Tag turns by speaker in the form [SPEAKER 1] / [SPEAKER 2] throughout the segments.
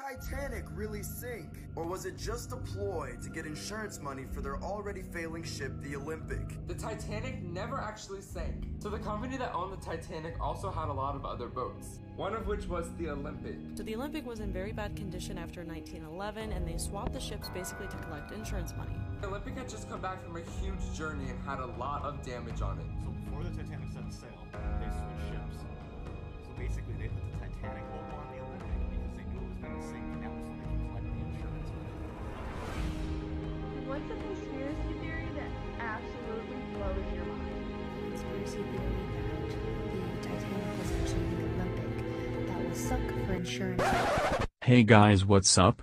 [SPEAKER 1] Titanic really sink? Or was it just a ploy to get insurance money for their already failing ship, the Olympic?
[SPEAKER 2] The Titanic never actually sank, so the company that owned the Titanic also had a lot of other boats, one of which was the Olympic.
[SPEAKER 3] So the Olympic was in very bad condition after 1911, and they swapped the ships basically to collect insurance money.
[SPEAKER 2] The Olympic had just come back from a huge journey and had a lot of damage on it.
[SPEAKER 4] So before the Titanic set sail, they switched ships. So basically they put the Titanic over on the Olympic because they knew it was going to sink, and that was so they could collect the insurance money.
[SPEAKER 5] What's a conspiracy theory that absolutely blows your mind?
[SPEAKER 6] Conspiracy theory that the Titanic was actually the Olympic that was sunk for insurance.
[SPEAKER 7] Hey guys, what's up?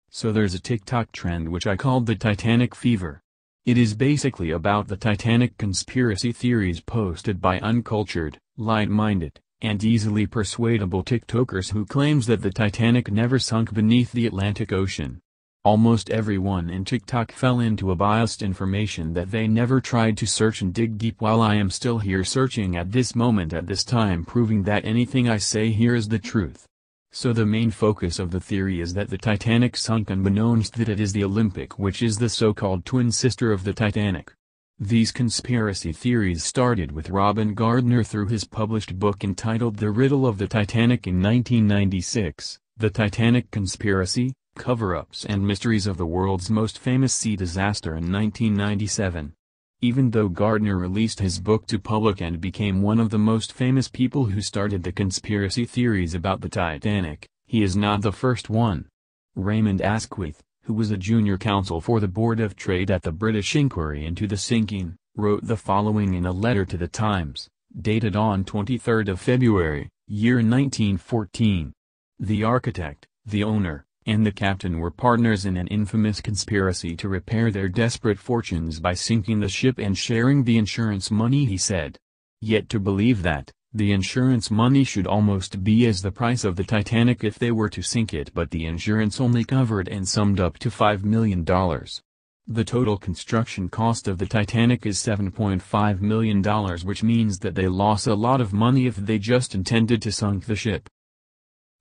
[SPEAKER 7] So there's a TikTok trend which I called the Titanic fever. It is basically about the Titanic conspiracy theories posted by uncultured, light-minded, and easily persuadable TikTokers who claims that the Titanic never sunk beneath the Atlantic Ocean. Almost everyone in TikTok fell into a biased information that they never tried to search and dig deep, while I am still here searching at this moment at this time, proving that anything I say here is the truth. So the main focus of the theory is that the Titanic sunk unbeknownst that it is the Olympic which is the so-called twin sister of the Titanic. These conspiracy theories started with Robin Gardner through his published book entitled The Riddle of the Titanic in 1996, The Titanic Conspiracy, Cover-Ups and Mysteries of the World's Most Famous Sea Disaster in 1997. Even though Gardner released his book to public and became one of the most famous people who started the conspiracy theories about the Titanic, he is not the first one. Raymond Asquith, who was a junior counsel for the Board of Trade at the British inquiry into the sinking, wrote the following in a letter to the Times, dated on 23rd of February, year 1914. The architect, the owner, and the captain were partners in an infamous conspiracy to repair their desperate fortunes by sinking the ship and sharing the insurance money, he said. Yet to believe that, the insurance money should almost be as the price of the Titanic if they were to sink it, but the insurance only covered and summed up to $5 million. The total construction cost of the Titanic is $7.5 million, which means that they lost a lot of money if they just intended to sink the ship.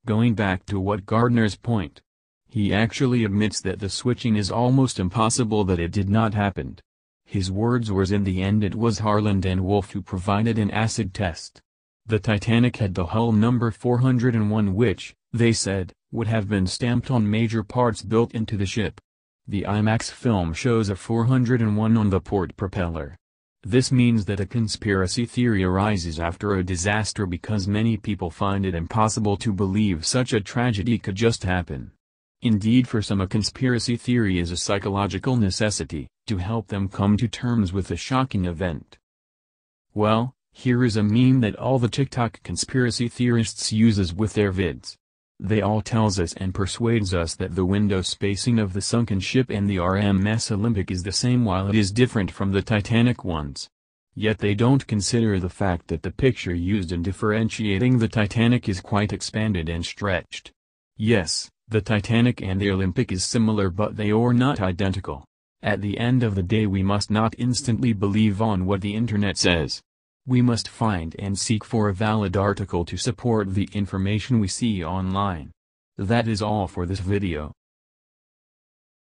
[SPEAKER 7] Going back to what Gardner's point, he actually admits that the switching is almost impossible, that it did not happen. His words was, in the end it was Harland and Wolff who provided an acid test. The Titanic had the hull number 401 which, they said, would have been stamped on major parts built into the ship. The IMAX film shows a 401 on the port propeller. This means that a conspiracy theory arises after a disaster because many people find it impossible to believe such a tragedy could just happen. Indeed, for some a conspiracy theory is a psychological necessity, to help them come to terms with a shocking event. Well, here is a meme that all the TikTok conspiracy theorists uses with their vids. They all tells us and persuades us that the window spacing of the sunken ship and the RMS Olympic is the same while it is different from the Titanic ones. Yet they don't consider the fact that the picture used in differentiating the Titanic is quite expanded and stretched. Yes, the Titanic and the Olympic is similar, but they are not identical. At the end of the day, we must not instantly believe on what the internet says. We must find and seek for a valid article to support the information we see online. That is all for this video.